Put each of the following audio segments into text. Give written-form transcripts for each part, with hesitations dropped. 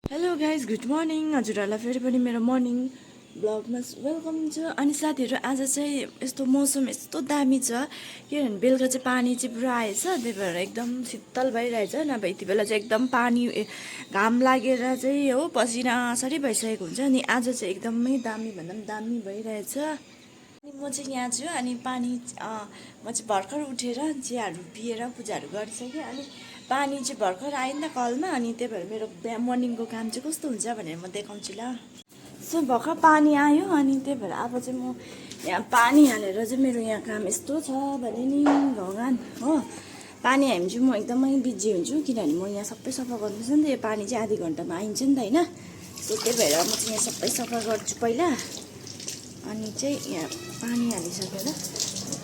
Hello guys good morning हजुरहरूलाई फेरि पनि मेरो मर्निङ ब्लगमा वेलकम छ। अनि साथीहरू आज चाहिँ यस्तो मौसम यस्तो दामी छ किनभने बेलुका चाहिँ पानी चाहिँ पुरा आएछ, त्यही भएर एकदम शीतल भइरहेछ। नभए यति बेला चाहिँ एकदम पानी घाम लागेर चाहिँ हो पसिनासरी भइसकेको हुन्छ। अनि आज चाहिँ एकदमै दामी भन्दा पनि दामी भइरहेछ। अनि म चाहिँ यहाँ छु अनि पानी म चाहिँ भर्खर उठेर चियाहरू पिएर पूजाहरू गरिसकेँ। अनि पानी चाहिँ भर्खर आयो नि त कलमा, अनि त्यही भएर मेरो मर्निङको काम चाहिँ कस्तो हुन्छ भनेर म देखाउँछु ल। सो भर्खर पानी आयो अनि त्यही भएर अब चाहिँ म यहाँ पानी हालेर चाहिँ मेरो यहाँ काम यस्तो छ भने नि भगवान् हो। पानी हाल्यो भने चाहिँ म एकदमै बिजी हुन्छु किनभने म यहाँ सबै सफा गर्नुपर्छ नि त। यो पानी चाहिँ आधी घन्टामा आइन्छ नि त होइन। सो त्यही भएर म चाहिँ यहाँ सबै सफा गर्छु पहिला। अनि चाहिँ यहाँ पानी हालिसकेर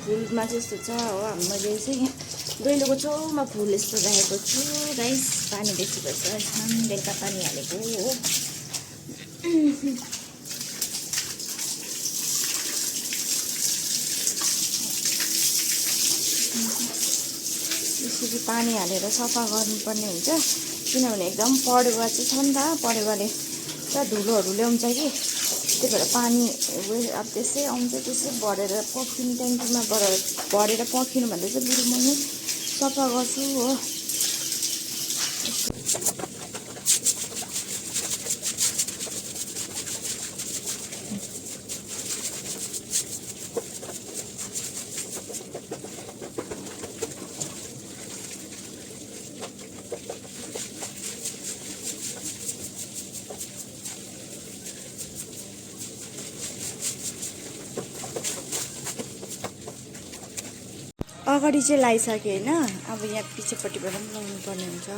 फुलमा चाहिँ यस्तो छ हो, मैले चाहिँ दैलोको छेउमा फुल यस्तो राखेको छु गाइस। पानी बेसी भएछ यसमा बेलुका पानी हालेको हो। यसरी पानी हालेर सफा गर्नुपर्ने हुन्छ किनभने एकदम परेवा चाहिँ छ नि त। परेवाले पुरा धुलोहरू ल्याउँछ कि, त्यही भएर पानी अब त्यसै आउँछ त्यसै भरेर पक्किनु ट्याङ्कीमा भरेर पक्किनु भन्दा चाहिँ बरु म नै सफा गर्छु हो। अगाडि चाहिँ लगाइसकेँ होइन, अब यहाँ पछिपट्टिबाट पनि लगाउनु पर्ने हुन्छ।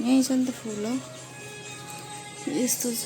यहीँ छ नि त फुल हो, यस्तो छ।